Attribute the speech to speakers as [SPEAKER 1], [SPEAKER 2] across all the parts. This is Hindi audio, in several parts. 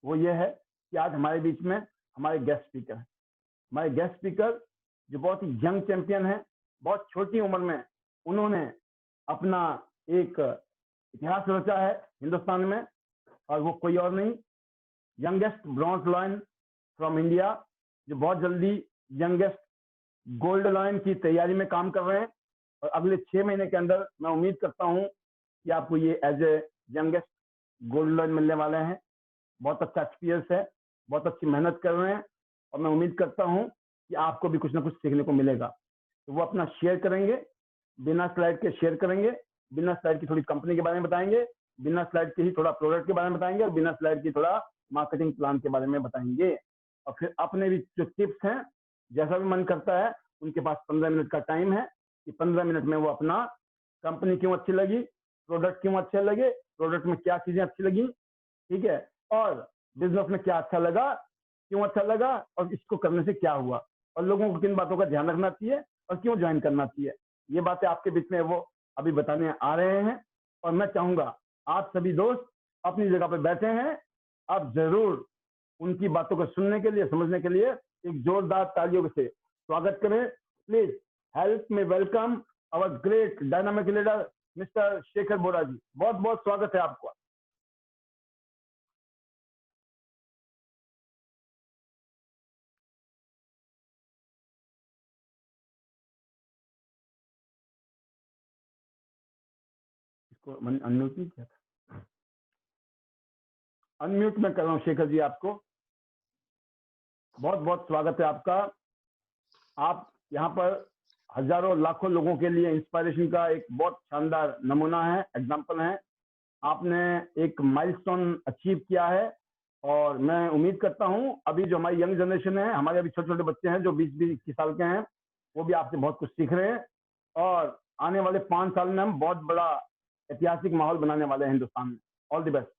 [SPEAKER 1] वो ये है कि आज हमारे बीच में हमारे गेस्ट स्पीकर हैं। हमारे गेस्ट स्पीकर जो बहुत ही यंग चैंपियन है, बहुत छोटी उम्र में उन्होंने अपना एक इतिहास रचा है हिंदुस्तान में, और वो कोई और नहीं, youngest bronze lion from India, जो बहुत जल्दी यंगेस्ट गोल्ड लॉयन की तैयारी में काम कर रहे हैं। और अगले 6 महीने के अंदर मैं उम्मीद करता हूं कि आपको ये as a youngest gold lion मिलने वाले हैं। बहुत अच्छा एक्सपीरियंस है, बहुत अच्छी मेहनत कर रहे हैं, और मैं उम्मीद करता हूं कि आपको भी कुछ ना कुछ सीखने को मिलेगा। तो वो अपना शेयर करेंगे, बिना स्लाइड के शेयर करेंगे, बिना स्लाइड की थोड़ी कंपनी के बारे में बताएंगे, बिना स्लाइड के ही थोड़ा प्रोडक्ट के बारे में बताएंगे, और बिना स्लाइड की थोड़ा मार्केटिंग प्लान के बारे में बताएंगे। और फिर अपने भी जो टिप्स हैं, जैसा भी मन करता है, उनके पास 15 मिनट का टाइम है कि 15 मिनट में वो अपना कंपनी क्यों अच्छी लगी, प्रोडक्ट क्यों अच्छे लगे, प्रोडक्ट में क्या चीजें अच्छी लगी, ठीक है, और बिजनेस में क्या अच्छा लगा, क्यों अच्छा लगा, और इसको करने से क्या हुआ, और लोगों को किन बातों का ध्यान रखना चाहिए और क्यों ज्वाइन करना चाहिए। ये बातें आपके बीच में वो अभी बताने आ रहे हैं। और मैं चाहूंगा आप सभी दोस्त अपनी जगह पर बैठे हैं, आप जरूर उनकी बातों को सुनने के लिए, समझने के लिए एक जोरदार तालियों से स्वागत करें। Please help me welcome our great dynamic leader mister Shekhar Bora ji. बहुत बहुत स्वागत है आपका। इसको अनम्यूट नहीं किया था, अनम्यूट में कर रहा हूँ शेखर जी आपको। बहुत बहुत स्वागत है आपका। आप यहाँ पर हजारों लाखों लोगों के लिए इंस्पायरेशन का एक बहुत शानदार नमूना है, एग्जाम्पल है। आपने एक माइलस्टोन अचीव किया है, और मैं उम्मीद करता हूँ अभी जो हमारी यंग जनरेशन है, हमारे अभी छोटे छोटे बच्चे हैं जो 20-21 साल के हैं, वो भी आपसे बहुत कुछ सीख रहे हैं, और आने वाले 5 साल में हम बहुत बड़ा ऐतिहासिक माहौल बनाने वाले हैं हिंदुस्तान में। All the best,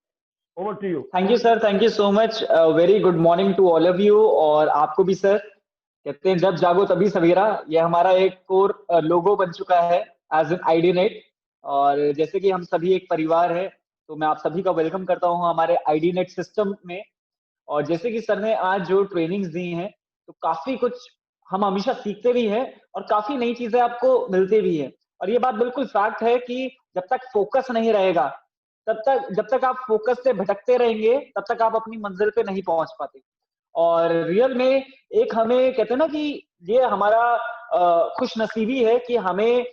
[SPEAKER 1] over to you.
[SPEAKER 2] Thank you sir, thank you so much. Very good morning to all of you, और आपको भी सर। कहते हैं जब जागो तभी सवेरा, ये हमारा एक कोर लोगो बन चुका है एज एन आईडीनेट। और जैसे कि हम सभी एक परिवार है, तो मैं आप सभी का वेलकम करता हूँ हमारे आईडीनेट सिस्टम में। और जैसे कि सर ने आज जो ट्रेनिंग्स दी हैं, तो काफी कुछ हम हमेशा सीखते भी हैं और काफी नई चीजें आपको मिलती भी हैं। और ये बात बिल्कुल फैक्ट है कि जब तक फोकस नहीं रहेगा, जब तक आप फोकस से भटकते रहेंगे, तब तक आप अपनी मंजिल पे नहीं पहुंच पाते। और रियल में एक हमें कहते हैं ना कि ये हमारा खुश नसीबी है कि हमें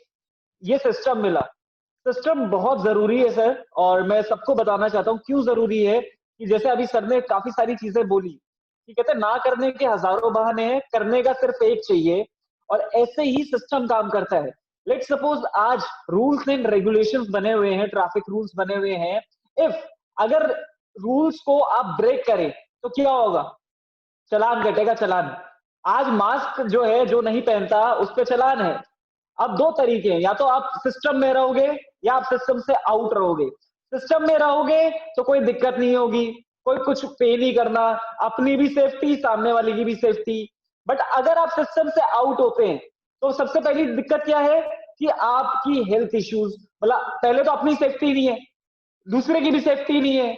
[SPEAKER 2] ये सिस्टम मिला। सिस्टम बहुत जरूरी है सर, और मैं सबको बताना चाहता हूँ क्यों जरूरी है। कि जैसे अभी सर ने काफी सारी चीजें बोली कि कहते हैं ना करने के हजारों बहाने हैं, करने का सिर्फ एक चाहिए। और ऐसे ही सिस्टम काम करता है। लेट्स सपोज आज रूल्स एंड रेगुलेशंस बने हुए हैं, ट्रैफिक रूल्स बने हुए हैं। इफ अगर रूल्स को आप ब्रेक करें तो क्या होगा? चलान कटेगा, चलान। आज मास्क जो है, जो नहीं पहनता उस पर चलान है। अब दो तरीके हैं, या तो आप सिस्टम में रहोगे या आप सिस्टम से आउट रहोगे। सिस्टम में रहोगे तो कोई दिक्कत नहीं होगी, कोई कुछ पे नहीं करना, अपनी भी सेफ्टी, सामने वाले की भी सेफ्टी। बट अगर आप सिस्टम से आउट होते हैं तो सबसे पहली दिक्कत क्या है कि आपकी हेल्थ इश्यूज, मतलब पहले तो अपनी सेफ्टी नहीं है, दूसरे की भी सेफ्टी नहीं है,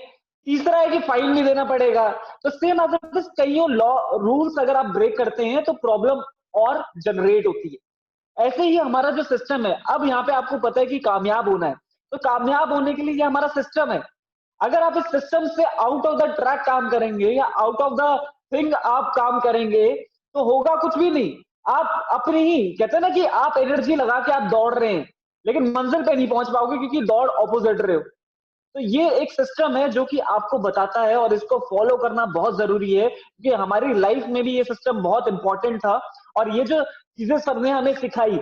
[SPEAKER 2] तीसरा है कि फाइन भी देना पड़ेगा। तो सेम अगर कईयों लॉ रूल्स अगर आप ब्रेक करते हैं तो प्रॉब्लम और जनरेट होती है। ऐसे ही हमारा जो सिस्टम है, अब यहाँ पे आपको पता है कि कामयाब होना है, तो कामयाब होने के लिए ये हमारा सिस्टम है। अगर आप इस सिस्टम से आउट ऑफ द ट्रैक काम करेंगे या आउट ऑफ द थिंग आप काम करेंगे तो होगा कुछ भी नहीं। आप अपनी ही कहते हैं ना कि आप एनर्जी लगा के आप दौड़ रहे हैं, लेकिन मंजिल पे नहीं पहुंच पाओगे क्योंकि दौड़ ऑपोजिट रहे हो। तो ये एक सिस्टम है जो कि आपको बताता है, और इसको फॉलो करना बहुत जरूरी है क्योंकि हमारी लाइफ में भी ये सिस्टम बहुत इंपॉर्टेंट था। और ये जो चीजें सर ने हमें सिखाई,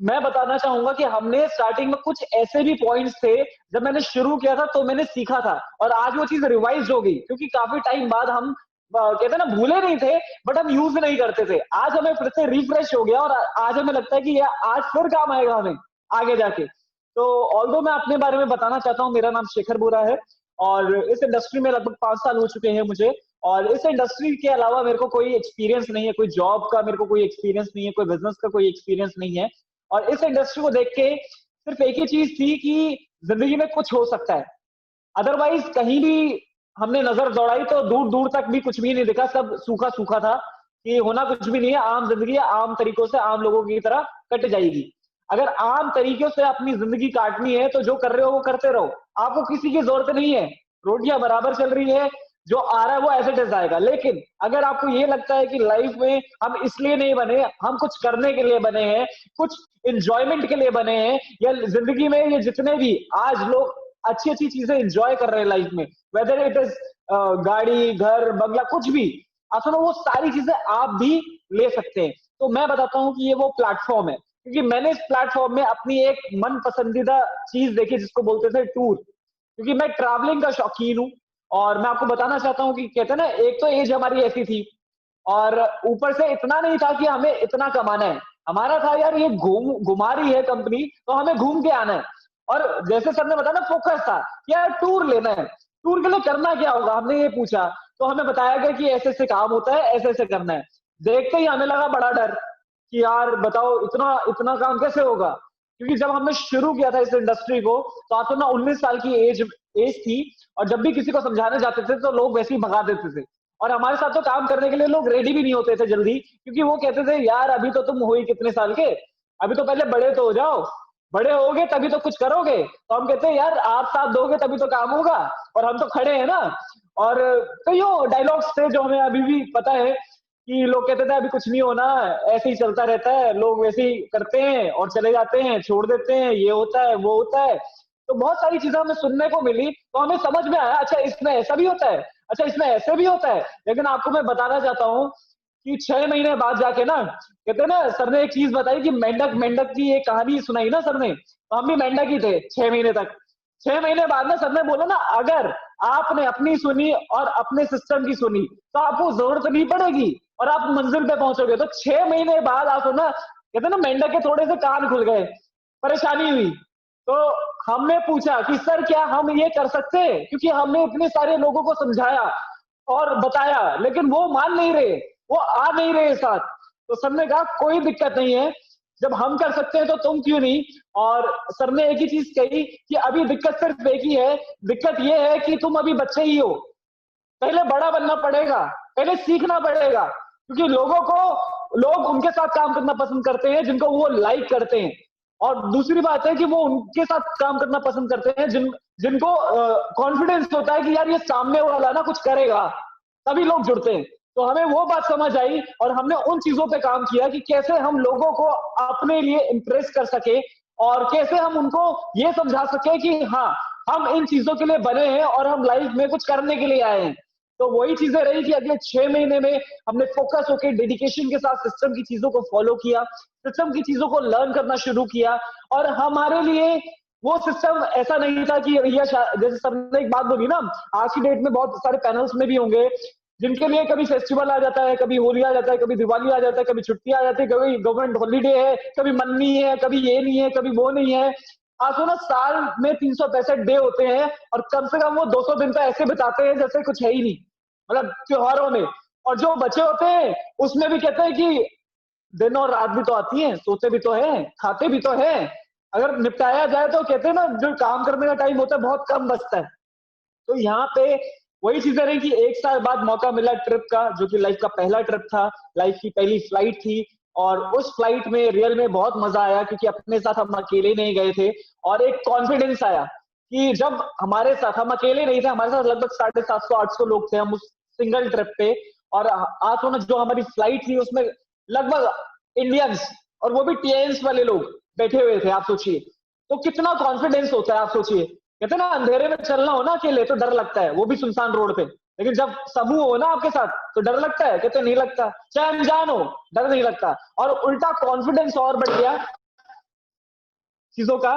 [SPEAKER 2] मैं बताना चाहूंगा कि हमने स्टार्टिंग में कुछ ऐसे भी पॉइंट्स थे, जब मैंने शुरू किया था तो मैंने सीखा था, और आज वो चीज रिवाइज हो गई क्योंकि काफी टाइम बाद हम कहते हैं ना भूले नहीं थे, बट हम यूज नहीं करते थे। आज हमें फिर से रिफ्रेश हो गया और आज हमें लगता है कि यह आज फिर काम आएगा हमें आगे जाके। तो ऑल्दो मैं अपने बारे में बताना चाहता हूँ, मेरा नाम शेखर बोरा है और इस इंडस्ट्री में लगभग 5 साल हो चुके हैं मुझे। और इस इंडस्ट्री के अलावा मेरे को कोई एक्सपीरियंस नहीं है, कोई जॉब का मेरे को कोई एक्सपीरियंस नहीं है, कोई बिजनेस का कोई एक्सपीरियंस नहीं है। और इस इंडस्ट्री को देख के सिर्फ एक ही चीज थी कि जिंदगी में कुछ हो सकता है, अदरवाइज कहीं भी हमने नजर दौड़ाई तो दूर दूर तक भी कुछ भी नहीं दिखा, सब सूखा सूखा था कि होना कुछ भी नहीं है, आम जिंदगी आम तरीकों से आम लोगों की तरह कट जाएगी। अगर आम तरीकों से अपनी जिंदगी काटनी है तो जो कर रहे हो वो करते रहो, आपको किसी की जरूरत नहीं है। रोटियां बराबर चल रही है, जो आ रहा है वो एज इट इज आएगा। लेकिन अगर आपको ये लगता है कि लाइफ में हम इसलिए नहीं बने, हम कुछ करने के लिए बने हैं, कुछ इंजॉयमेंट के लिए बने हैं, या जिंदगी में ये जितने भी आज लोग अच्छी अच्छी चीजें इंजॉय कर रहे हैं लाइफ में, वेदर इट इज गाड़ी, घर, बंगला, कुछ भी, आप सुनो, वो सारी चीजें आप भी ले सकते हैं। तो मैं बताता हूँ कि ये वो प्लेटफॉर्म है, क्योंकि मैंने इस प्लेटफॉर्म में अपनी एक मन पसंदीदा चीज देखी जिसको बोलते थे टूर, क्योंकि मैं ट्रैवलिंग का शौकीन हूँ। और मैं आपको बताना चाहता हूँ कि कहते हैं ना, एक तो एज हमारी ऐसी थी और ऊपर से इतना नहीं था कि हमें इतना कमाना है, हमारा था यार ये घुमा रही है कंपनी तो हमें घूम के आना है। और जैसे सर ने बताया ना, फोकस था कि यार टूर लेना है, टूर के लिए करना क्या होगा, हमने ये पूछा तो हमें बताया गया कि ऐसे ऐसे काम होता है, ऐसे ऐसे करना है। देखते ही हमें लगा बड़ा डर कि यार बताओ इतना इतना काम कैसे होगा, क्योंकि जब हमने शुरू किया था इस इंडस्ट्री को तो आपको ना 19 साल की एज एज थी, और जब भी किसी को समझाने जाते थे तो लोग वैसे ही भगा देते थे। और हमारे साथ तो काम करने के लिए लोग रेडी भी नहीं होते थे जल्दी, क्योंकि वो कहते थे यार अभी तो तुम हो ही कितने साल के, अभी तो पहले बड़े तो हो जाओ, बड़े होगे तभी तो कुछ करोगे। तो हम कहते हैं यार आप साथ दोगे तभी तो काम होगा, और हम तो खड़े हैं ना। और कईयों डायलॉग्स थे जो हमें अभी भी पता है कि लोग कहते थे अभी कुछ नहीं होना, ऐसे ही चलता रहता है, लोग वैसे ही करते हैं और चले जाते हैं, छोड़ देते हैं, ये होता है वो होता है। तो बहुत सारी चीजें हमें सुनने को मिली तो हमें समझ में आया अच्छा इसमें ऐसा भी होता है, अच्छा इसमें ऐसे भी होता है। लेकिन आपको मैं बताना चाहता हूँ कि 6 महीने बाद जाके ना, कहते हैं ना, सर ने एक चीज बताई कि मेंढक मेंढक की एक कहानी सुनाई ना सर ने, तो हम भी मेंढक ही थे 6 महीने तक। 6 महीने बाद में सर ने बोला ना, अगर आपने अपनी सुनी और अपने सिस्टम की सुनी तो आपको जरूरत नहीं पड़ेगी और आप मंजिल पे पहुंचोगे। तो 6 महीने बाद आप ना, कहते ना, मेंढक के थोड़े से कान खुल गए, परेशानी हुई। तो हमने पूछा कि सर क्या हम ये कर सकते हैं, क्योंकि हमने इतने सारे लोगों को समझाया और बताया लेकिन वो मान नहीं रहे, वो आ नहीं रहे साथ। तो सर ने कहा कोई दिक्कत नहीं है, जब हम कर सकते हैं तो तुम क्यों नहीं। और सर ने एक ही चीज कही कि अभी दिक्कत सिर्फ एक ही है, दिक्कत ये है कि तुम अभी बच्चे ही हो, पहले बड़ा बनना पड़ेगा, पहले सीखना पड़ेगा, क्योंकि लोग उनके साथ काम करना पसंद करते हैं जिनको वो लाइक करते हैं। और दूसरी बात है कि वो उनके साथ काम करना पसंद करते हैं जिनको कॉन्फिडेंस होता है कि यार ये सामने वाला ना कुछ करेगा, तभी लोग जुड़ते हैं। तो हमें वो बात समझ आई और हमने उन चीजों पे काम किया कि कैसे हम लोगों को अपने लिए इम्प्रेस कर सके और कैसे हम उनको ये समझा सके कि हाँ, हम इन चीजों के लिए बने हैं और हम लाइफ में कुछ करने के लिए आए हैं। तो वही चीजें रही कि अगले 6 महीने में हमने फोकस होकर डेडिकेशन के साथ सिस्टम की चीजों को फॉलो किया, सिस्टम की चीजों को लर्न करना शुरू किया। और हमारे लिए वो सिस्टम ऐसा नहीं था कि भैया, जैसे सबने एक बात बोली ना, आज की डेट में बहुत सारे पैनल्स में भी होंगे जिनके लिए कभी फेस्टिवल आ जाता है, कभी होली आ जाता है, कभी दिवाली आ जाता है, कभी छुट्टी आ जाती है, कभी गवर्नमेंट हॉलीडे है, कभी मन नहीं है, कभी ये नहीं है, कभी वो नहीं है। आप ना, साल में 365 डे होते हैं और कम से कम वो 200 दिन तो ऐसे बिताते हैं जैसे कुछ है ही नहीं, मतलब त्योहारों में। और जो बचे होते हैं उसमें भी कहते हैं कि दिन और रात भी तो आती है, सोते भी तो है, खाते भी तो है, अगर निपटाया जाए तो कहते हैं ना, जो काम करने का टाइम होता है बहुत कम बचता है। तो यहाँ पे वही चीजें रही कि 1 साल बाद मौका मिला ट्रिप का, जो कि लाइफ का पहला ट्रिप था, लाइफ की पहली फ्लाइट थी। और उस फ्लाइट में रियल में बहुत मजा आया, क्योंकि अपने साथ हम अकेले नहीं गए थे और एक कॉन्फिडेंस आया कि जब हमारे साथ, हम अकेले नहीं थे, हमारे साथ लगभग 750-800 लोग थे हम उस सिंगल ट्रिप पे। और आज ना, जो हमारी फ्लाइट थी उसमें लगभग इंडियंस, और वो भी टीएन्स वाले लोग बैठे हुए थे। आप सोचिए तो कितना कॉन्फिडेंस होता है। आप सोचिए, कहते हैं ना, अंधेरे में चलना हो ना अकेले तो डर लगता है, वो भी सुनसान रोड पे, लेकिन जब समूह हो ना आपके साथ तो डर लगता है, कहते नहीं लगता, चाहे अनजान हो डर नहीं लगता। और उल्टा कॉन्फिडेंस और बढ़ गया चीजों का।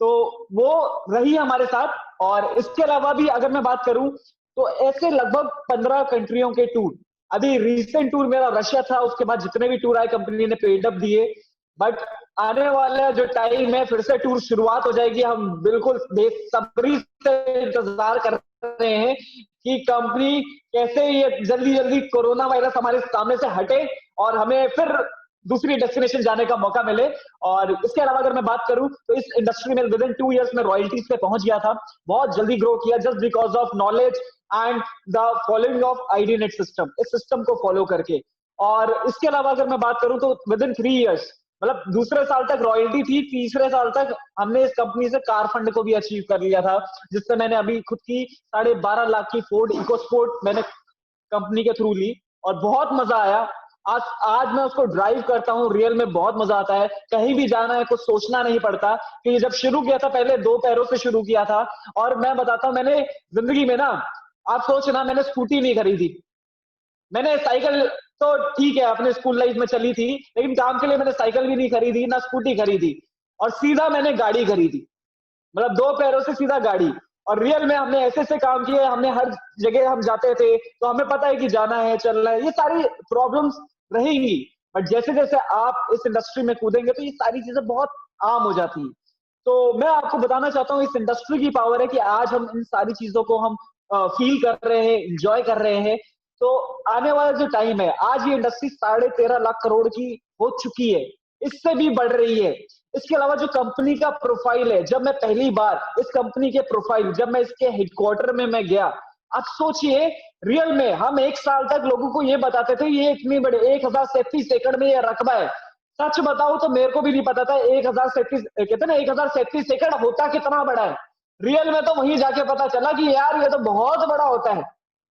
[SPEAKER 2] तो वो रही हमारे साथ। और इसके अलावा भी अगर मैं बात करूं तो ऐसे लगभग 15 कंट्रियों के टूर, अभी रिसेंट टूर मेरा रशिया था, उसके बाद जितने भी टूर आए कंपनी ने पेड अप दिए। बट आने वाला जो टाइम है फिर से टूर शुरुआत हो जाएगी, हम बिल्कुल बेसब्री से इंतजार कर रहे हैं कि कंपनी कैसे ये जल्दी जल्दी कोरोना वायरस हमारे सामने से हटे और हमें फिर दूसरी डेस्टिनेशन जाने का मौका मिले। और इसके अलावा अगर मैं बात करूं तो इस इंडस्ट्री में विद इन 2 इयर्स में रॉयल्टीज पे पहुंच गया था, बहुत जल्दी ग्रो किया just because of knowledge and the following of आईडीनेट सिस्टम, इस सिस्टम को फॉलो करके। और इसके अलावा अगर मैं बात करूं तो विद इन 3 इयर्स, मतलब दूसरे साल तक रॉयल्टी थी, तीसरे साल तक हमने इस कंपनी से कार फंड को भी अचीव कर लिया था, जिससे मैंने अभी खुद की 12.5 लाख की फोर्ड इकोस्पोर्ट मैंने कंपनी के थ्रू ली और बहुत मजा आया। आज मैं उसको ड्राइव करता हूँ, रियल में बहुत मजा आता है, कहीं भी जाना है कुछ सोचना नहीं पड़ता। कि जब शुरू किया था पहले 2 पैरों से शुरू किया था, और मैं बताता हूँ मैंने जिंदगी में ना, आप सोचना, मैंने स्कूटी नहीं खरीदी, मैंने साइकिल तो ठीक है अपने स्कूल लाइफ में चली थी, लेकिन काम के लिए मैंने साइकिल भी नहीं खरीदी ना स्कूटी खरीदी, और सीधा मैंने गाड़ी खरीदी, मतलब 2 पैरों से सीधा गाड़ी। और रियल में हमने ऐसे ऐसे काम किए, हमने हर जगह हम जाते थे तो हमें पता है कि जाना है, चलना है, ये सारी प्रॉब्लम्स रहेंगी, बट जैसे जैसे आप इस इंडस्ट्री में कूदेंगे तो ये सारी चीजें बहुत आम हो जाती हैं। तो मैं आपको बताना चाहता हूँ इस इंडस्ट्री की पावर है कि आज हम इन सारी चीजों को हम फील कर रहे हैं, इंजॉय कर रहे हैं। तो आने वाला जो टाइम है, आज ये इंडस्ट्री 13.5 लाख करोड़ की हो चुकी है, इससे भी बढ़ रही है। इसके अलावा जो कंपनी का प्रोफाइल है, जब मैं पहली बार इस कंपनी के प्रोफाइल, जब मैं इसके हेडक्वार्टर में मैं गया, आप सोचिए रियल में हम 1 साल तक लोगों को ये बताते थे ये इतनी बड़े 1037 एकड़ में ये रकबा है। सच बताओ तो मेरे को भी नहीं पता था 1037, कहते ना 1037 एकड़ होता कितना बड़ा है। रियल में तो वहीं जाके पता चला कि यार ये तो बहुत बड़ा होता है,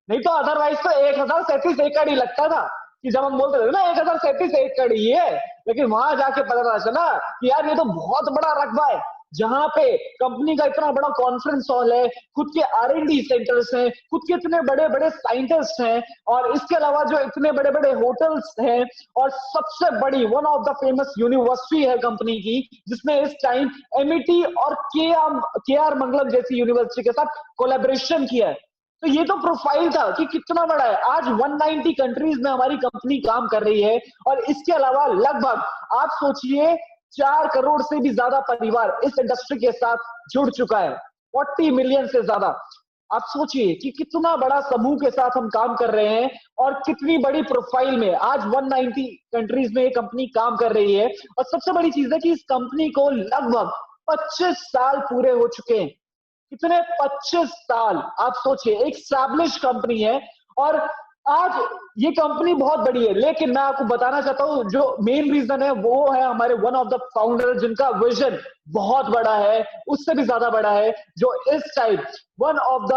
[SPEAKER 2] नहीं तो अदरवाइज तो 1037 एकड़ ही लगता था कि जब हम बोलते थे ना 1037 एकड़ ही है, लेकिन वहां जाके पता चला कि यार ये तो बहुत बड़ा रकबा है, जहां पे कंपनी का इतना बड़ा कॉन्फ्रेंस हॉल है, खुद के R&D सेंटर्स हैं, खुद के इतने बड़े बड़े साइंटिस्ट हैं, और इसके अलावा जो इतने बड़े बड़े होटल्स हैं, और सबसे बड़ी one of the famous university है कंपनी की, जिसने इस टाइम MIT और KR मंगलम जैसी यूनिवर्सिटी के साथ कोलैबोरेशन किया है। तो ये तो प्रोफाइल था कि कितना बड़ा है। आज 190 कंट्रीज में हमारी कंपनी काम कर रही है, और इसके अलावा लगभग आप सोचिए 4 करोड़ से भी ज्यादा परिवार इस इंडस्ट्री के साथ जुड़ चुका है, 40 मिलियन से ज्यादा। आप सोचिए कि कितना बड़ा समूह के साथ हम काम कर रहे हैं, और कितनी बड़ी प्रोफाइल में आज 190 कंट्रीज में ये कंपनी काम कर रही है। और सबसे बड़ी चीज है कि इस कंपनी को लगभग 25 साल पूरे हो चुके हैं। कितने 25 साल, आप सोचिए, एक स्टैब्लिश कंपनी है, और आज ये कंपनी बहुत बड़ी है। लेकिन मैं आपको बताना चाहता हूं जो मेन रीजन है वो है हमारे वन ऑफ द फाउंडर, जिनका विजन बहुत बड़ा है, उससे भी ज्यादा बड़ा है, जो इस time one of the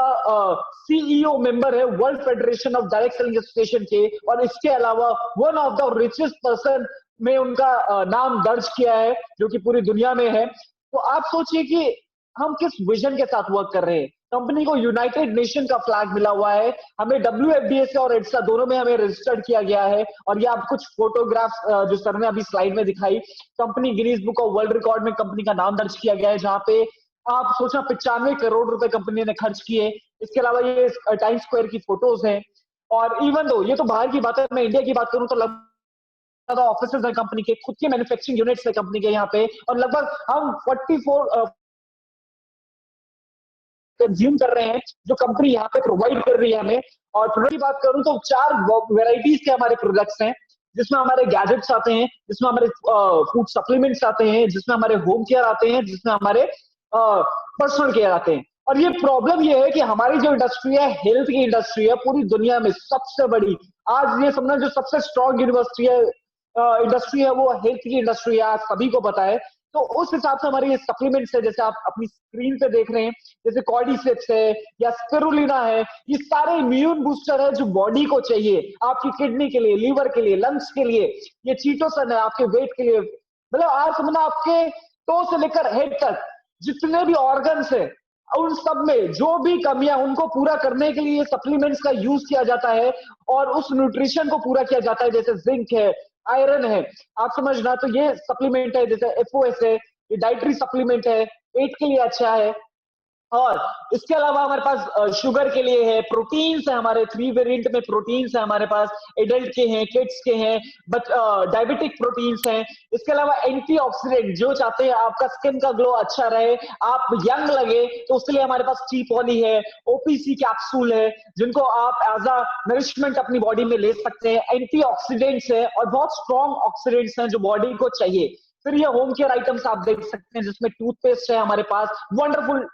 [SPEAKER 2] CEO member है world federation of direct selling association के, और इसके अलावा one of the richest person में उनका नाम दर्ज किया है, जो कि पूरी दुनिया में है। तो आप सोचिए कि हम किस विजन के साथ वर्क कर रहे हैं। कंपनी को यूनाइटेड नेशन का फ्लैग मिला हुआ है, हमें WFDA से और EDSA दोनों में हमें रजिस्टर्ड किया गया है। और ये आप कुछ फोटोग्राफ्स जो सर ने अभी स्लाइड में दिखाई, company Guinness book of world record में कंपनी का नाम दर्ज किया गया है, जहां पे आप सोचना 95 करोड़ रुपए कंपनी ने खर्च किए। इसके अलावा ये टाइम स्क्वायर की फोटोज हैं, और इवन दो ये तो बाहर की बात है, मैं इंडिया की बात करूं तो लगभग ऑफिसेज है कंपनी के, खुद के मैन्युफैक्चरिंग यूनिट्स है कंपनी के यहाँ पे, और लगभग हम 44 कंज्यूम कर रहे हैं, जो कंपनी यहाँ पे प्रोवाइड कर रही है हमें। और प्रोडक्ट की बात करूं तो 4 वेराइटीज के हमारे प्रोडक्ट्स हैं, जिसमें हमारे गैजेट्स आते हैं, जिसमें हमारे फूड सप्लीमेंट्स आते हैं, जिसमें हमारे होम केयर आते हैं, जिसमें हमारे पर्सनल केयर आते हैं। और ये प्रॉब्लम ये है कि हमारी जो इंडस्ट्री है, हेल्थ की इंडस्ट्री है, पूरी दुनिया में सबसे बड़ी, आज ये समझना जो सबसे स्ट्रॉन्ग यूनिवर्सिटी है, इंडस्ट्री है, वो हेल्थ की इंडस्ट्री है, आज सभी को पता है। तो उस हिसाब से हमारे ये सप्लीमेंट्स है, जैसे आप अपनी स्क्रीन पे देख रहे हैं, जैसे कॉर्डिसेप्स है या स्पिरुलिना है, ये सारे इम्यून बूस्टर है जो बॉडी को चाहिए, आपकी किडनी के लिए, लीवर के लिए, लंग्स के लिए। ये चीटोसन है आपके वेट के लिए, मतलब आप समझना आपके टो से लेकर हेड तक जितने भी ऑर्गन्स है, उन सब में जो भी कमियां उनको पूरा करने के लिए सप्लीमेंट्स का यूज किया जाता है, और उस न्यूट्रिशन को पूरा किया जाता है, जैसे जिंक है, आयरन है, आप समझना। तो ये सप्लीमेंट है, जैसे FOS है, ये डाइटरी सप्लीमेंट है, पेट के लिए अच्छा है। और इसके अलावा हमारे पास शुगर के लिए है, प्रोटीन्स है, हमारे 3 वेरिएंट में प्रोटीन्स है हमारे पास, एडल्ट के हैं, किड्स के हैं, बट डायबिटिक प्रोटीन्स हैं। इसके अलावा एंटीऑक्सीडेंट, जो चाहते हैं आपका स्किन का ग्लो अच्छा रहे, आप यंग लगे, तो उसके लिए हमारे पास टी पॉली है, ओपीसी कैप्सूल है, जिनको आप एज अ नरिशमेंट अपनी बॉडी में ले सकते हैं। एंटीऑक्सीडेंट्स है और बहुत स्ट्रॉन्ग ऑक्सीडेंट्स हैं जो बॉडी को चाहिए। फिर ये होम केयर आइटम्स आप देख सकते हैं, जिसमें टूथपेस्ट है हमारे पास, वंडरफुल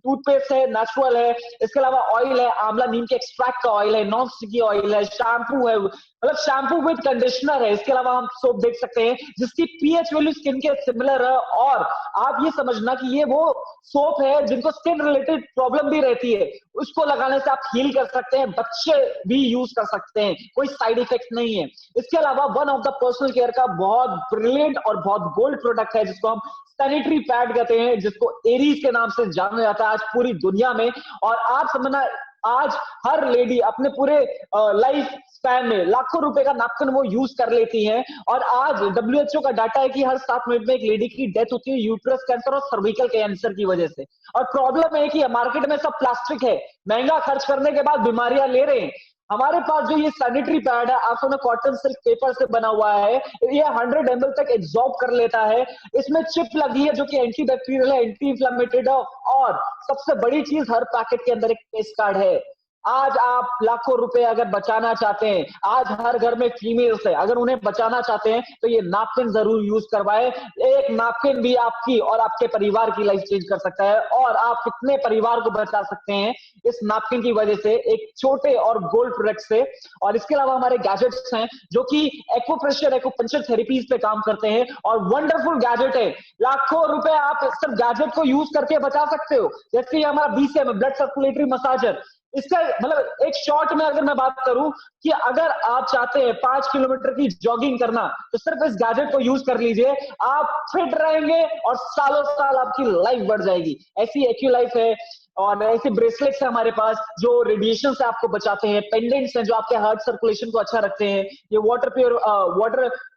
[SPEAKER 2] टूथपेस्ट है, नेचुरल है। इसके अलावा ऑयल है, आंवला नीम के एक्सट्रैक्ट का ऑयल है, नॉन स्टिकी ऑयल है, शैम्पू है, मतलब शैम्पू विद कंडीशनर है। इसके अलावा हम सोप देख सकते हैं जिसकी पीएच वैल्यू स्किन के सिमिलर है। और आप ये समझना कि ये वो सोप है जिनको स्किन रिलेटेड प्रॉब्लम भी रहती है, उसको लगाने से आप हील कर सकते हैं, बच्चे भी यूज कर सकते हैं, कोई साइड इफेक्ट नहीं है। इसके अलावा one of the personal care का बहुत ब्रिलियंट और बहुत गोल्ड प्रोडक्ट है जिसको हम सैनिटरी पैड कहते हैं, जिसको एरीज के नाम से जाना जाता है आज पूरी दुनिया में। और आप समझना, आज हर लेडी अपने पूरे लाइफ स्पैन में लाखों रुपए का नैपकिन वो यूज कर लेती हैं। और आज डब्ल्यूएचओ का डाटा है कि हर 7 मिनट में एक लेडी की डेथ होती है यूट्रस कैंसर और सर्विकल कैंसर की वजह से। और प्रॉब्लम है कि मार्केट में सब प्लास्टिक है, महंगा खर्च करने के बाद बीमारियां ले रहे हैं। हमारे पास जो ये सैनिटरी पैड है, आप समझो कॉटन सिल्क पेपर से बना हुआ है, ये 100 ml तक एब्जॉर्ब कर लेता है। इसमें चिप लगी है जो कि एंटी बैक्टीरियल है, एंटी इंफ्लेमेटरी है। और सबसे बड़ी चीज, हर पैकेट के अंदर एक टेस्ट कार्ड है। आज आप लाखों रुपए अगर बचाना चाहते हैं, आज हर घर में फीमेल्स है, अगर उन्हें बचाना चाहते हैं तो ये नैपकिन जरूर यूज करवाए। एक नैपकिन भी आपकी और आपके परिवार की लाइफ चेंज कर सकता है, और आप कितने परिवार को बचा सकते हैं इस नैपकिन की वजह से, एक छोटे और गोल्ड प्रोडक्ट से। और इसके अलावा हमारे गैजेट्स हैं जो कि एक्यूप्रेशर एक्यूपंक्चर थेरेपीज पे काम करते हैं, और वंडरफुल गैजेट है। लाखों रुपए आप सिर्फ गैजेट को यूज करके बचा सकते हो। जैसे हमारा बीसीएम ब्लड सर्कुलेटरी मसाजर, इसका मतलब एक शॉर्ट में अगर मैं बात करूं कि अगर आप चाहते हैं 5 किलोमीटर की जॉगिंग करना, तो सिर्फ इस गैजेट को यूज कर लीजिए, आप फिट रहेंगे और सालों साल आपकी लाइफ बढ़ जाएगी। ऐसी एक्यूलाइफ है, और ऐसे ब्रेसलेट्स है हमारे पास जो रेडिएशन से आपको बचाते हैं, पेंडेंट्स हैं जो आपके हार्ट सर्कुलेशन को अच्छा रखते हैं, ये वाटर के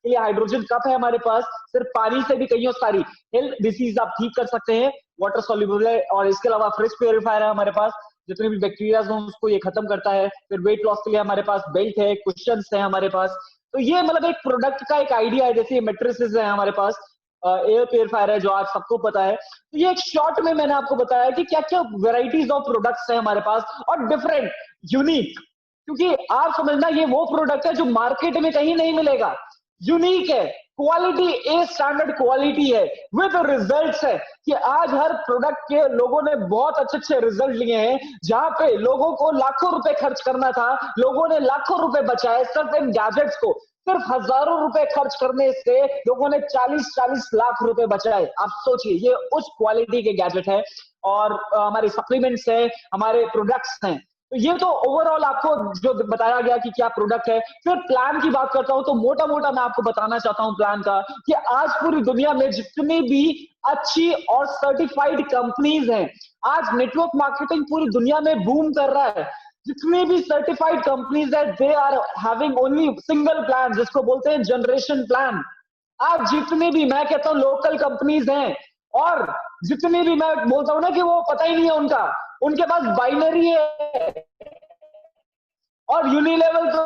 [SPEAKER 2] लिए हाइड्रोजन कप है हमारे पास, सिर्फ पानी से भी कई सारी हेल्थ डिसीज आप ठीक कर सकते हैं, वाटर सॉल्युबल है। और इसके अलावा फ्रिज प्योरीफायर है हमारे पास, जितने भी बैक्टीरिया हो उसको ये खत्म करता है। फिर वेट लॉस के लिए हमारे पास बेल्ट है, कुशन्स है हमारे पास। तो ये मतलब एक प्रोडक्ट का एक आइडिया है। जैसे मेट्रिसेस है हमारे पास, एयर प्योरीफायर है जो आज सबको पता है। तो ये एक शॉर्ट में मैंने आपको बताया कि क्या क्या वेराइटीज ऑफ प्रोडक्ट्स है हमारे पास, और डिफरेंट, यूनिक, क्योंकि आप समझना ये वो प्रोडक्ट है जो मार्केट में कहीं नहीं मिलेगा, यूनिक है, क्वालिटी ए स्टैंडर्ड क्वालिटी है, विद रिजल्ट्स है कि आज हर प्रोडक्ट के लोगों ने बहुत अच्छे अच्छे रिजल्ट लिए हैं। जहां पे लोगों को लाखों रुपए खर्च करना था, लोगों ने लाखों रुपए बचाए सिर्फ इन गैजेट्स को। सिर्फ हजारों रुपए खर्च करने से लोगों ने 40-40 लाख रुपए बचाए। आप सोचिए, ये उस क्वालिटी के गैजेट है। और हमारे सप्लीमेंट्स है, हमारे प्रोडक्ट्स हैं। तो ये तो ओवरऑल आपको जो बताया गया कि क्या प्रोडक्ट है। फिर प्लान की बात करता हूं तो मोटा मोटा मैं आपको बताना चाहता हूं प्लान का, कि आज पूरी दुनिया में जितनी भी अच्छी और सर्टिफाइड कंपनीज हैं, आज नेटवर्क मार्केटिंग पूरी दुनिया में बूम कर रहा है। जितनी भी सर्टिफाइड कंपनीज है, they are having only single plan, जिसको बोलते हैं जनरेशन प्लान। आज जितनी भी, मैं कहता हूं लोकल कंपनीज हैं, और जितनी भी मैं बोलता हूं ना कि वो पता ही नहीं है उनका, उनके पास बाइनरी है, और यूनिलेवल तो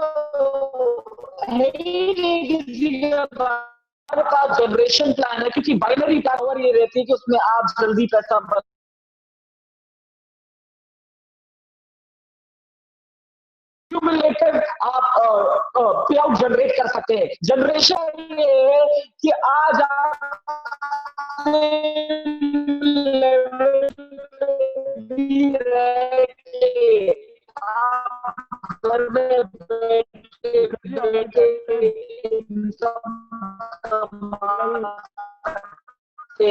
[SPEAKER 2] है ही नहीं किसी के पास जनरेशन प्लान है, क्योंकि बाइनरी पावर ये रहती है कि उसमें आप जल्दी पैसा क्यूमुलेटिव आप पे आउट जनरेट कर सकते हैं। जनरेशन ये है कि आज आप घर में बैठे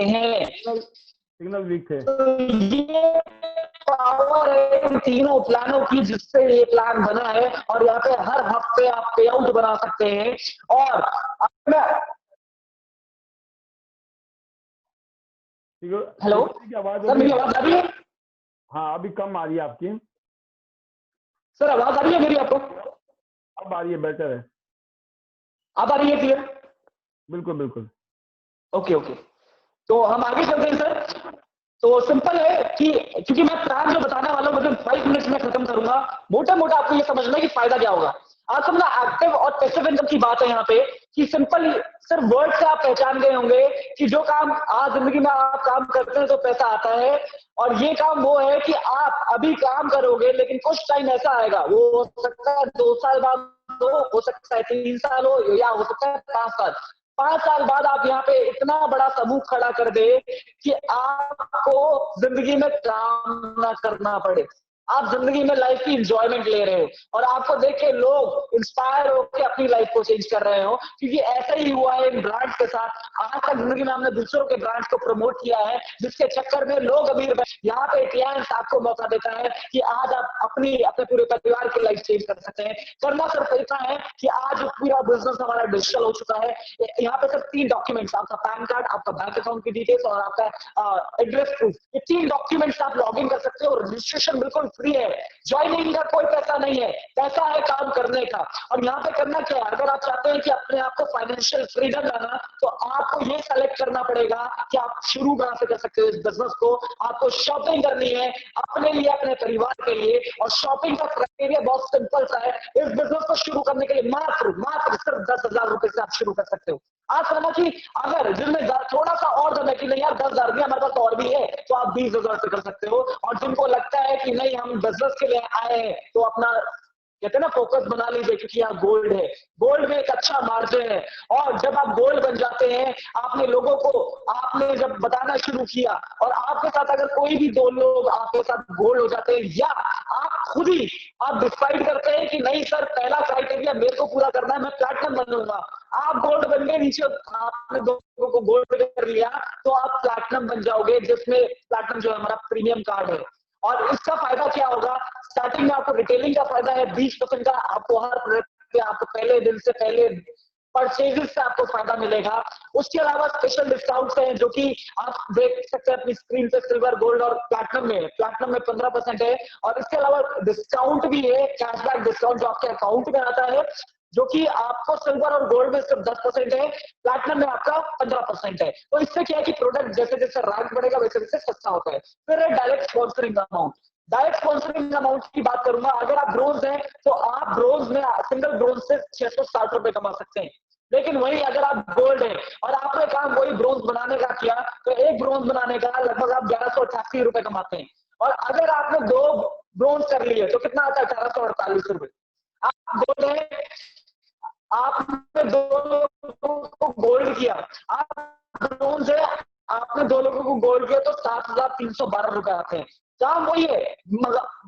[SPEAKER 2] हैं,
[SPEAKER 1] सिग्नल वीक थे।
[SPEAKER 2] तो ये पावर है इन तीनों प्लानों की, जिससे ये प्लान बना है। और यहाँ पे हर हफ्ते आप पे आउट बना सकते हैं। और हेलो
[SPEAKER 1] आवाज
[SPEAKER 2] सर, मेरी आवाज आ रही है?
[SPEAKER 1] हाँ, अभी कम आ रही है आपकी।
[SPEAKER 2] सर आवाज आ रही है मेरी आपको?
[SPEAKER 1] अब आ रही है, बेटर है,
[SPEAKER 2] अब आ रही है क्लियर?
[SPEAKER 1] बिल्कुल बिल्कुल।
[SPEAKER 2] ओके ओके, तो हम आगे चलते हैं सर।
[SPEAKER 3] तो सिंपल है कि क्योंकि मैं प्लान जो बताने वाला हूँ विदिन 5 मिनट्स में खत्म करूंगा, मोटा मोटा आपको ये समझना है कि फायदा क्या होगा। आज समझना एक्टिव और पैसिव इनकम की बात है यहाँ पे, कि सिंपल सिर्फ वर्ड से आप पहचान गए होंगे कि जो काम आज जिंदगी में आप काम करते हैं तो पैसा आता है, और ये काम वो है कि आप अभी काम करोगे लेकिन कुछ टाइम ऐसा आएगा, वो हो सकता है 2 साल बाद हो सकता है 3 साल हो, या हो सकता है 5 साल। 5 साल बाद आप यहाँ पे इतना बड़ा समूह खड़ा कर दे कि आपको जिंदगी में काम ना करना पड़े, आप जिंदगी में लाइफ की एंजॉयमेंट ले रहे हो, और आपको देख के लोग इंस्पायर होकर अपनी लाइफ को चेंज कर रहे हो, क्योंकि ऐसा ही हुआ है इन ब्रांड्स के साथ। आज तक जिंदगी में हमने दूसरों के ब्रांड्स को प्रमोट किया है, जिसके चक्कर में लोग अमीर बने। यहाँ पे क्लाइंट्स आपको मौका देता है कि आज आप अपने पूरे परिवार की लाइफ चेंज कर सकते हैं। करना सिर्फ इतना है कि आज पूरा बिजनेस हमारा डिजिटल हो चुका है। यहाँ पे सिर्फ 3 डॉक्यूमेंट्स, आपका पैन कार्ड, आपका बैंक अकाउंट की डिटेल्स और आपका एड्रेस प्रूफ, ये 3 डॉक्यूमेंट्स आप लॉग इन कर सकते हो। रजिस्ट्रेशन बिल्कुल फ्री है, ज्वाइनिंग का कोई पैसा नहीं है, पैसा है काम करने का। और यहाँ पे करना क्या है, अगर आप चाहते हैं कि अपने आप को फाइनेंशियल फ्रीडम लाना, तो आपको ये सेलेक्ट करना पड़ेगा कि आप शुरू कहां से कर सकते हो इस बिजनेस को। आपको शॉपिंग करनी है अपने लिए, अपने परिवार के लिए, और शॉपिंग का क्राइटेरिया बहुत सिंपल सा है। इस बिजनेस को शुरू करने के लिए मात्र सिर्फ 10,000 रुपए से आप शुरू कर सकते हो। आप समझना कि अगर जिनमें थोड़ा सा और दम है कि नहीं यार 10,000 भी हमारे पास और भी है, तो आप 20,000 से कर सकते हो। और जिनको लगता है कि नहीं हम बिजनेस के लिए आए हैं, तो अपना कहते हैं ना फोकस बना लीजिए, क्योंकि यहाँ गोल्ड है, गोल्ड में एक अच्छा मार्जिन है। और जब आप गोल्ड बन जाते हैं, आपने लोगों को आपने जब बताना शुरू किया, और आपके साथ अगर कोई भी 2 लोग आपके साथ गोल्ड हो जाते हैं, या आप खुद ही आप डिसाइड करते हैं कि नहीं सर पहला क्राइटेरिया मेरे को पूरा करना है, मैं प्लैटिनम बनूंगा, आप गोल्ड बन गए, नीचे आपने 2 लोगों को गोल्ड कर लिया, तो आप प्लैटिनम बन जाओगे, जिसमें प्लैटिनम जो है हमारा प्रीमियम कार्ड है। और इसका फायदा क्या होगा, स्टार्टिंग में आपको रिटेलिंग का फायदा है 20% का, आपको हर प्रोडक्ट पे आपको पहले दिन से पहले परचेजेस से आपको फायदा मिलेगा। उसके अलावा स्पेशल डिस्काउंट्स हैं जो कि आप देख सकते हैं अपनी स्क्रीन पे, सिल्वर, गोल्ड और प्लैटिनम में 15% है। और इसके अलावा डिस्काउंट भी है, कैशबैक डिस्काउंट जो आपके अकाउंट में आता है, जो कि आपको सिल्वर और गोल्ड में सिर्फ 10% है, प्लैटिनम में आपका 15% है। तो इससे क्या है कि प्रोडक्ट जैसे जैसे रैंक बढ़ेगा वैसे वैसे सस्ता होता है। फिर direct sponsoring amount, direct sponsoring amount की बात करूंगा, अगर आप ब्रोंज हैं तो आप ब्रोंज में सिंगल ब्रोंज से 660 रुपए कमा सकते हैं। लेकिन वही अगर आप गोल्ड है और आपने काम वही ब्रोंज बनाने का किया, तो एक ब्रोंज बनाने का लगभग आप 1188 रुपए कमाते हैं। और अगर आपने 2 ब्रोंज कर लिए तो कितना आता है, 1848 रुपए। आप गोल्ड है, आपने 2 लोगों को गोल्ड किया, आप ब्रोंज है, आपने 2 लोगों को गोल्ड किया, तो 7,312 रुपए आते हैं। काम वही है,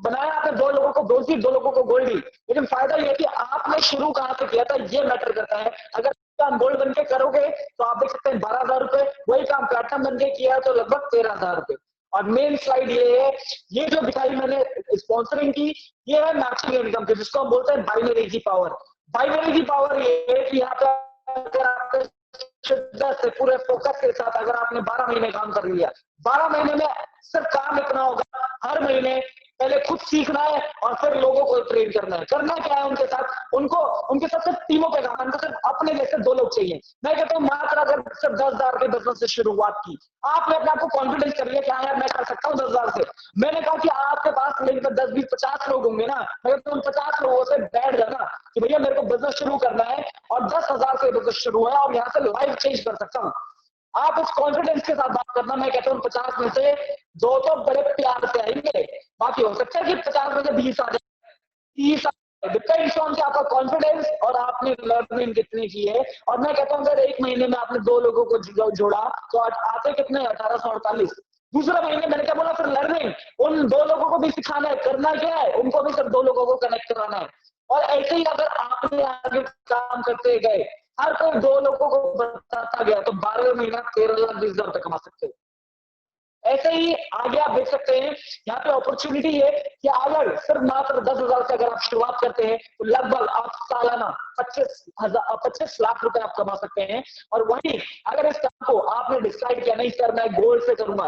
[SPEAKER 3] बनाया आपने 2 लोगों को ब्रोंज दी, 2 लोगों को गोल्ड दी, लेकिन फायदा यह है कि आपने शुरू कहां से किया था ये मैटर करता है। अगर काम गोल्ड बनके करोगे तो आप देख सकते हैं 12,000 रुपए, वही काम प्लैटिनम बनके किया तो लगभग 13,000 रुपए। और मेन स्लाइड ये है, ये जो दिखाई मैंने स्पॉन्सरिंग की, ये है मैचिंग इनकम की, जिसको हम बोलते हैं बाइनरी की पावर। बाइनरी की पावर ये है कि यहाँ पे अगर आप शिद्दत से पूरे फोकस के साथ अगर आपने 12 महीने काम कर लिया, 12 महीने में सिर्फ काम इतना होगा, हर महीने पहले खुद सीखना है और फिर लोगों को ट्रेन करना है। करना क्या है उनके साथ, उनके साथ सिर्फ टीमों पे काम, उनको सिर्फ अपने जैसे 2 लोग चाहिए। मैं कहता हूँ मात्र अगर सिर्फ 10,000 के बिजनेस से शुरुआत की, आपने अपने आपको कॉन्फिडेंस कर लिया कि हाँ यार मैं कर सकता हूँ 10,000 से। मैंने कहा कि आपके पास लिंक पर 10, 20, 50 लोग होंगे ना, मैं तो उन 50 लोगों से बैठ जाना कि भैया मेरे को बिजनेस शुरू करना है और 10,000 से बिजनेस शुरू है और यहाँ से लाइफ चेंज कर सकता हूँ। आप उस कॉन्फिडेंस के साथ बात करना। मैं कहता हूँ 50 में से 2 तो बड़े प्यार से आएंगे, बाकी हो सकता है कि 50 में से 20 आ जाए, 30 आ जाए, डिपेंड्स ऑन आपका कॉन्फिडेंस और आपने लर्निंग कितनी की है। और मैं कहता हूँ अगर 1 महीने में आपने 2 लोगों को जोड़ा तो आते कितने, 1848। दूसरा महीने मैंने क्या बोला, फिर लर्निंग, उन 2 लोगों को भी सिखाना है, करना क्या है, उनको भी सिर्फ 2 लोगों को कनेक्ट कराना है। और ऐसे ही अगर आपने आगे काम करते गए, हर कोई 2 लोगों को बताता गया, तो 12 महीना 13,20,000 तक कमा सकते हो। ऐसे ही आगे आप देख सकते हैं, यहाँ पे अपॉर्चुनिटी है कि अगर सिर्फ मात्र 10,000 से अगर आप शुरुआत करते हैं तो लगभग आप सालाना 25 लाख रुपए आप कमा सकते हैं। और वहीं अगर इस काम को आपने डिसाइड किया नहीं सर मैं गोल्ड से करूंगा,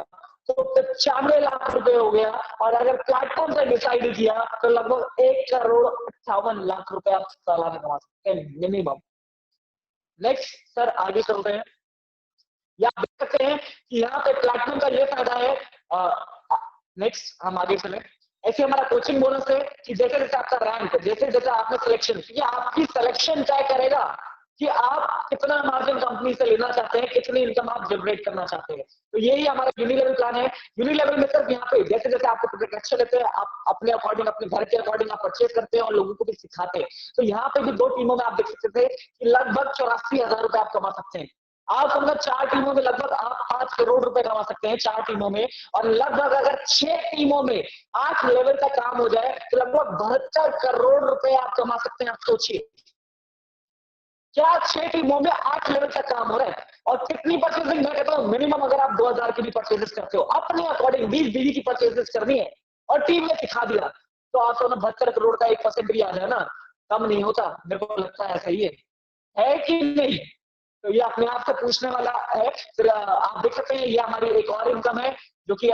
[SPEAKER 3] तो 95 लाख रुपए हो गया। और अगर प्लेटफॉर्म से डिसाइड किया तो लगभग 1,58,00,000 रुपए आप सालाना कमा सकते हैं मिनिमम। नेक्स्ट सर आगे चलते हैं। या आप देख सकते हैं कि यहाँ पे प्लैटिनम का ये फायदा है नेक्स्ट हम आगे चले। ऐसे हमारा कोचिंग बोनस है कि जैसे जैसे आपका रैंक, जैसे जैसे आपने सिलेक्शन, क्योंकि आपकी सिलेक्शन तय करेगा कि आप कितना मार्जिन कंपनी से लेना चाहते हैं, कितनी इनकम आप जनरेट करना चाहते हैं। तो यही हमारा यूनिलेवल प्लान है। यूनिलेवल में सिर्फ यहाँ पे जैसे जैसे आपको प्रोडक्ट अच्छे लेते हैं, आप अपने अकॉर्डिंग, अपने घर के अकॉर्डिंग आप परचेज करते हैं और लोगों को भी सिखाते हैं। तो यहाँ पे भी 2 टीमों में आप देख सकते थे कि लगभग 84,000 रुपए आप कमा सकते हैं। आप समझो 4 टीमों में लगभग आप 5 करोड़ रुपए कमा सकते हैं 4 टीमों में, और लगभग अगर 6 टीमों में 8 लेवल का काम हो जाए तो लगभग 72 करोड़ रुपए आप कमा सकते हैं। आप सोचिए, क्या 6 टीमों में 8 लेवल का काम हो रहा है। और कितनी परचेजिंग, मैं कहता हूँ मिनिमम अगर आप 2000 की भी परचेजेस करते हो, अपने अकॉर्डिंग 20 की परचेजेस करनी है और टीम ने सिखा दिया, तो आप समझो 72 करोड़ का 1% भी आ जाए ना, कम नहीं होता। मेरे को लगता है सही है कि नहीं? तो ये अपने आप से पूछने वाला है। फिर आप देख सकते हैं ये हमारी एक और इनकम है, जो कि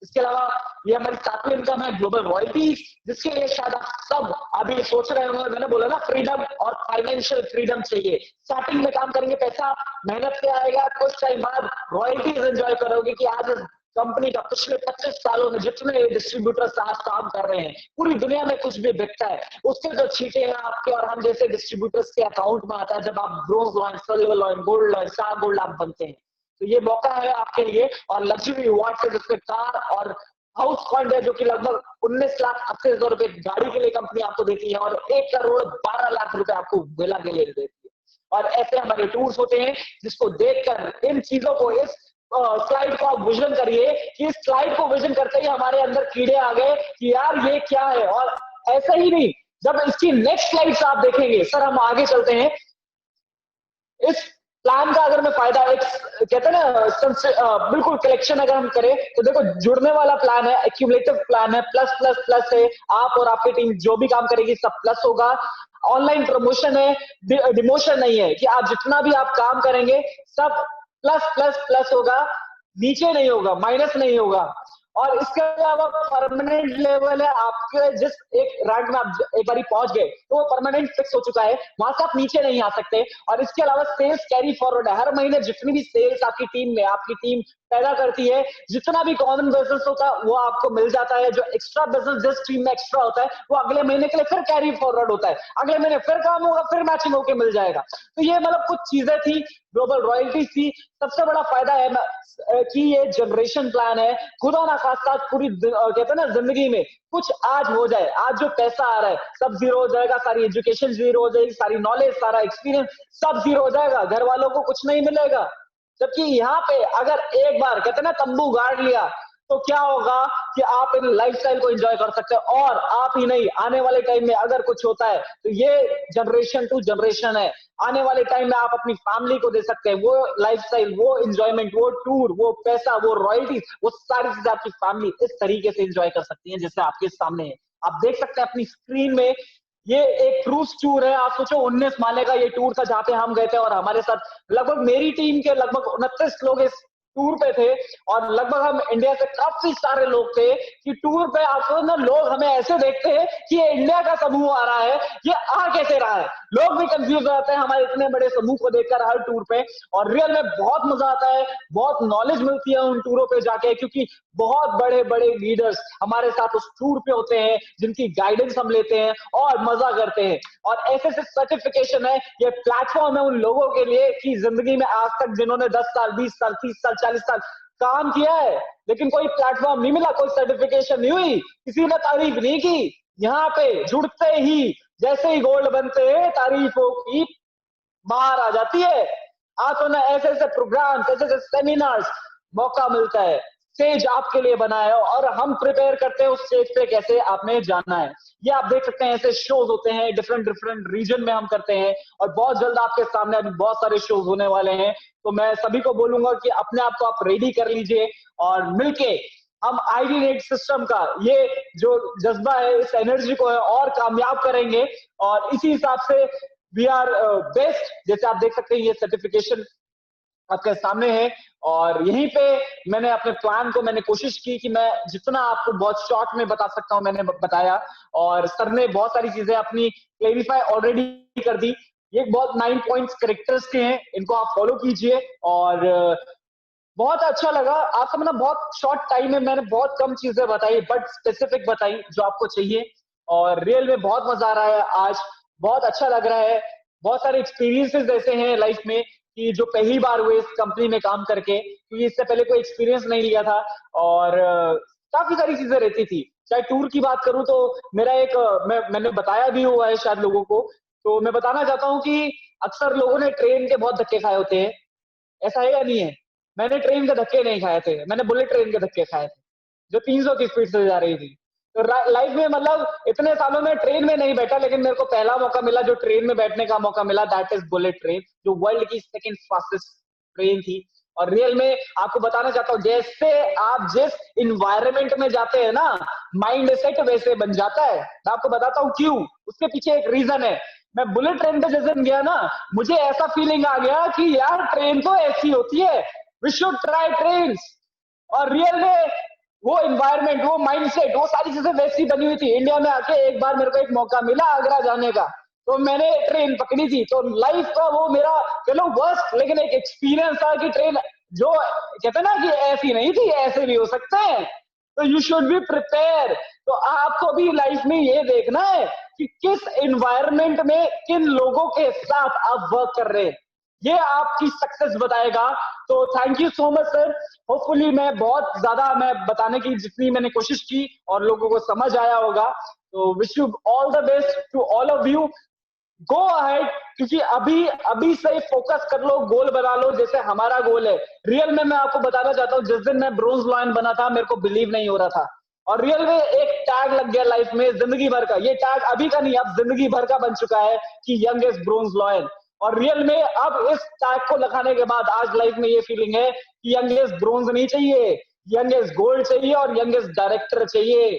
[SPEAKER 3] इसके अलावा ये हमारी 7वीं इनकम है, ग्लोबल रॉयल्टीज, जिसके लिए शायद आप सब अभी सोच रहे होंगे। मैंने बोला ना, फ्रीडम और फाइनेंशियल फ्रीडम चाहिए। स्टार्टिंग में काम करेंगे, पैसा मेहनत से आएगा, कुछ टाइम बाद रॉयल्टीज एंजॉय करोगे कि आज कंपनी का पिछले 25 सालों में जितने डिस्ट्रीब्यूटर्स आज काम कर रहे हैं, पूरी दुनिया में कुछ भी बिकता है, उसके जो छींटे हैं आपके और हम जैसे डिस्ट्रीब्यूटर्स के अकाउंट में आता है जब आप bronze launch, silver launch, gold launch, star gold आप बनते हैं। तो ये मौका है आपके लिए। और लग्जरी अवार्ड है जिसमें कार और हाउस फंड है, जो कि लगभग 19,80,000 रुपए गाड़ी के लिए कंपनी आपको देती है, और 1 करोड़ 12 लाख रुपए आपको वेला के लिए देती है। और ऐसे हमारे टूर्स होते हैं जिसको देखकर इन चीजों को, इस स्लाइड को आप विजन करिए कि इस स्लाइड को विजन करते ही हमारे अंदर कीड़े आ गए कि यार ये क्या है। और ऐसा ही नहीं, जब इसकी नेक्स्ट स्लाइड्स आप देखेंगे, सर हम आगे चलते हैं, इस प्लान का अगर मैं फायदा, एक कहते हैं ना बिल्कुल कलेक्शन अगर हम करें तो देखो जुड़ने वाला प्लान है, एक्यूमुलेटिव प्लान है, प्लस प्लस प्लस है। आप और आपकी टीम जो भी काम करेगी सब प्लस होगा। ऑनलाइन प्रमोशन है, डिमोशन नहीं है कि आप जितना भी आप काम करेंगे सब प्लस प्लस प्लस होगा, नीचे नहीं होगा, माइनस नहीं होगा। और इसके अलावा परमानेंट लेवल है, आपके जिस एक रैंक में आप एक बारी पहुंच गए तो वो परमानेंट फिक्स हो चुका है, वहां से आप नीचे नहीं आ सकते। और इसके अलावा सेल्स कैरी फॉरवर्ड है, हर महीने जितनी भी सेल्स आपकी टीम में, आपकी टीम पैदा करती है, जितना भी कॉमन बिजनेस होता है वो आपको मिल जाता है। जो एक्स्ट्रा बिजनेस जिस टीम में एक्स्ट्रा होता है वो अगले महीने के लिए फिर कैरी फॉरवर्ड होता है, अगले महीने फिर काम होगा, फिर मैचिंग होकर मिल जाएगा। तो ये मतलब कुछ चीजें थी, ग्लोबल रॉयल्टी थी। सबसे बड़ा फायदा है कि ये जनरेशन प्लान है। खुदा ना खास्ता पूरी कहते हैं ना जिंदगी में कुछ आज हो जाए, आज जो पैसा आ रहा है सब जीरो हो जाएगा, सारी एजुकेशन जीरो हो जाएगी, सारी नॉलेज, सारा एक्सपीरियंस सब जीरो हो जाएगा, घर वालों को कुछ नहीं मिलेगा। जबकि यहाँ पे अगर एक बार कहते हैं ना तंबू गाड़ लिया तो क्या होगा कि आप इन लाइफस्टाइल को एंजॉय कर सकते हैं। और आप ही नहीं, आने वाले टाइम में अगर कुछ होता है तो ये जनरेशन टू जनरेशन है। आने वाले टाइम में आप अपनी फैमिली को दे सकते हैं वो लाइफस्टाइल, वो एंजॉयमेंट, वो टूर, वो पैसा, वो रॉयल्टीज, वो सारी चीजें आपकी फैमिली इस तरीके से एंजॉय कर सकती है जैसे आपके सामने है। आप देख सकते हैं अपनी स्क्रीन में, ये एक क्रूज टूर है। आप सोचो 19 माले का ये टूर था जहां पे हम गए थे, और हमारे साथ लगभग मेरी टीम के लगभग 29 लोग इस टूर पे थे, और लगभग हम इंडिया से काफी सारे लोग थे कि टूर पे आपको ना लोग हमें ऐसे देखते हैं कि ये इंडिया का समूह आ रहा है, ये आ कैसे रहा है। लोग भी कंफ्यूज हो जाते हैं हमारे इतने बड़े समूह को देखकर हर टूर पे। और रियल में बहुत मजा आता है, बहुत नॉलेज मिलती है उन टूरों पे जाके, क्योंकि बहुत बड़े बड़े लीडर्स हमारे साथ उस टूर पे होते हैं जिनकी गाइडेंस हम लेते हैं और मजा करते हैं। और ऐसे सर्टिफिकेशन है, ये प्लेटफॉर्म है उन लोगों के लिए कि जिंदगी में आज तक जिन्होंने 10 साल 20 साल 30 साल 40 साल काम किया है लेकिन कोई प्लेटफॉर्म नहीं मिला, कोई सर्टिफिकेशन नहीं हुई, किसी ने तारीफ नहीं की, यहाँ पे जुड़ते ही जैसे ही गोल्ड बनते हैं तारीफों की बाहर आ जाती है। आपको ना ऐसे ऐसे प्रोग्राम्स, ऐसे ऐसे सेमिनार्स मौका मिलता है, स्टेज आपके लिए बना है और हम प्रिपेयर करते हैं उस स्टेज पे कैसे आपने जाना है। ये आप देख सकते हैं, ऐसे शोज होते हैं डिफरेंट डिफरेंट रीजन में हम करते हैं, और बहुत जल्द आपके सामने अभी बहुत सारे शोज होने वाले हैं। तो मैं सभी को बोलूंगा कि अपने आप को आप रेडी कर लीजिए और मिलके हम आईडीनेट सिस्टम का ये जो जज्बा है, इस एनर्जी को है और कामयाब करेंगे। और इसी हिसाब से वी आर बेस्ट, जैसे आप देख सकते हैं ये सर्टिफिकेशन आपके सामने है। और यहीं पे मैंने अपने प्लान को मैंने कोशिश की कि मैं जितना आपको बहुत शॉर्ट में बता सकता हूं मैंने बताया, और सर ने बहुत सारी चीजें अपनी क्लेरिफाई ऑलरेडी कर दी। ये बहुत 9 पॉइंट्स कैरेक्टर्स के हैं, इनको आप फॉलो कीजिए और बहुत अच्छा लगा आपका, मतलब बहुत शॉर्ट टाइम में मैंने बहुत कम चीजें बताई बट स्पेसिफिक बताई जो आपको चाहिए, और रियल में बहुत मजा आ रहा है आज, बहुत अच्छा लग रहा है। बहुत सारे एक्सपीरियंसेस ऐसे हैं लाइफ में कि जो पहली बार हुए इस कंपनी में काम करके, क्योंकि इससे पहले कोई एक्सपीरियंस नहीं लिया था, और काफी सारी चीजें रहती थी। चाहे टूर की बात करूं तो मेरा एक मैंने बताया भी हुआ है शायद लोगों को, तो मैं बताना चाहता हूँ कि अक्सर लोगों ने ट्रेन के बहुत धक्के खाए होते हैं, ऐसा है या नहीं है? मैंने ट्रेन के धक्के नहीं खाए थे, मैंने बुलेट ट्रेन के धक्के खाए थे जो 300 की स्पीड से जा रही थी। तो लाइफ में मतलब इतने सालों में ट्रेन में नहीं बैठा, लेकिन मेरे को पहला मौका मिला जो ट्रेन में बैठने का मौका मिला, दैट इज बुलेट ट्रेन, जो वर्ल्ड की सेकंड फास्टेस्ट ट्रेन थी। और रियल में आपको बताना चाहता हूँ, जैसे आप जिस इन्वायरमेंट में जाते हैं ना, माइंड सेट वैसे बन जाता है। मैं आपको बताता हूँ क्यों, उसके पीछे एक रीजन है। मैं बुलेट ट्रेन पे जिस दिन गया ना, मुझे ऐसा फीलिंग आ गया कि यार ट्रेन तो ऐसी होती है, वी शुड ट्राई ट्रेन। और रियल में वो एनवायरनमेंट, वो माइंडसेट, वो सारी चीजें वैसी बनी हुई थी। इंडिया में आके एक बार मेरे को एक मौका मिला आगरा जाने का, तो मैंने ट्रेन पकड़ी थी। तो लाइफ का वो मेरा चलो वर्स्ट, लेकिन एक एक्सपीरियंस था कि ट्रेन जो कहते हैं ना कि ऐसी नहीं थी, ऐसे भी हो सकते हैं। तो यू शुड बी प्रिपेयर। तो आपको भी लाइफ में ये देखना है कि किस एनवायरनमेंट में किन लोगों के साथ आप वर्क कर रहे हैं, ये आपकी सक्सेस बताएगा। तो thank you so much sir. Hopefully मैं बहुत ज्यादा मैं बताने की जितनी मैंने कोशिश की और लोगों को समझ आया होगा। तो wish you all the best to all of you, go ahead, क्योंकि अभी अभी से फोकस कर लो, गोल बना लो जैसे हमारा गोल है। रियल में मैं आपको बताना चाहता हूँ, जिस दिन मैं ब्रोंज लॉयन बना था मेरे को बिलीव नहीं हो रहा था, और रियल में एक टैग लग गया लाइफ में जिंदगी भर का। ये टैग अभी का नहीं, अब जिंदगी भर का बन चुका है कि यंगेस्ट ब्रोंज लॉयन। और रियल में अब इस टैग को लगाने के बाद आज लाइफ में ये फीलिंग है कि यंगेस्ट ब्रोंज नहीं चाहिए, यंगेस्ट गोल्ड चाहिए और यंगेस्ट डायरेक्टर चाहिए।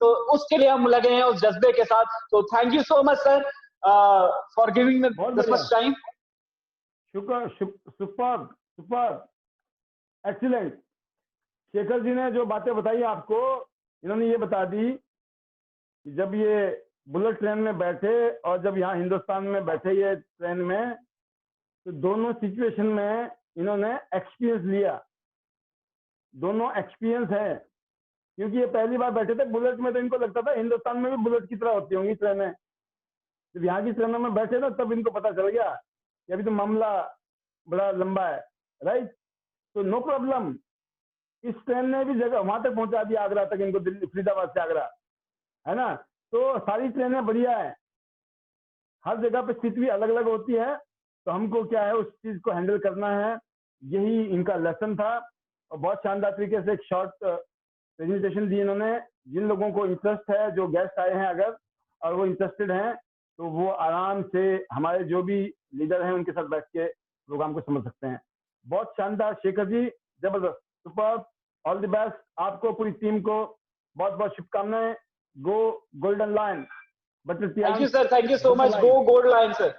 [SPEAKER 3] तो उसके लिए हम लगे हैं उस जज्बे के साथ। तो thank you so much sir for giving me this much time.
[SPEAKER 1] शुक्र, super super, excellent. Shekhar ji ने जो बातें बताई आपको, इन्होंने ये बता दी कि जब ये बुलेट ट्रेन में बैठे और जब यहाँ हिंदुस्तान में बैठे ये ट्रेन में, तो दोनों सिचुएशन में इन्होंने एक्सपीरियंस लिया, दोनों एक्सपीरियंस है। क्योंकि ये पहली बार बैठे थे बुलेट में, तो इनको लगता था हिंदुस्तान में भी बुलेट की तरह होती होंगी ट्रेनें। जब यहाँ की ट्रेनों में बैठे ना, तब इनको पता चल गया कि अभी तो मामला बड़ा लंबा है, राइट। तो नो प्रॉब्लम, इस ट्रेन ने भी जगह वहां तक पहुंचा दिया, आगरा तक इनको, दिल्ली फरीदाबाद से आगरा, है ना। तो सारी ट्रेनें बढ़िया है, हर जगह पे स्थिति भी अलग अलग होती है, तो हमको क्या है उस चीज को हैंडल करना है, यही इनका लेसन था। और बहुत शानदार तरीके से एक शॉर्ट प्रेजेंटेशन दी इन्होंने। जिन लोगों को इंटरेस्ट है, जो गेस्ट आए हैं अगर, और वो इंटरेस्टेड हैं, तो वो आराम से हमारे जो भी लीडर हैं उनके साथ बैठ के प्रोग्राम को समझ सकते हैं। बहुत शानदार शेखर जी, जबरदस्त, सुपर, ऑल द बेस्ट आपको, पूरी टीम को बहुत बहुत शुभकामनाएं। Go golden line.
[SPEAKER 3] Thank you sir, thank you so much, go gold line sir.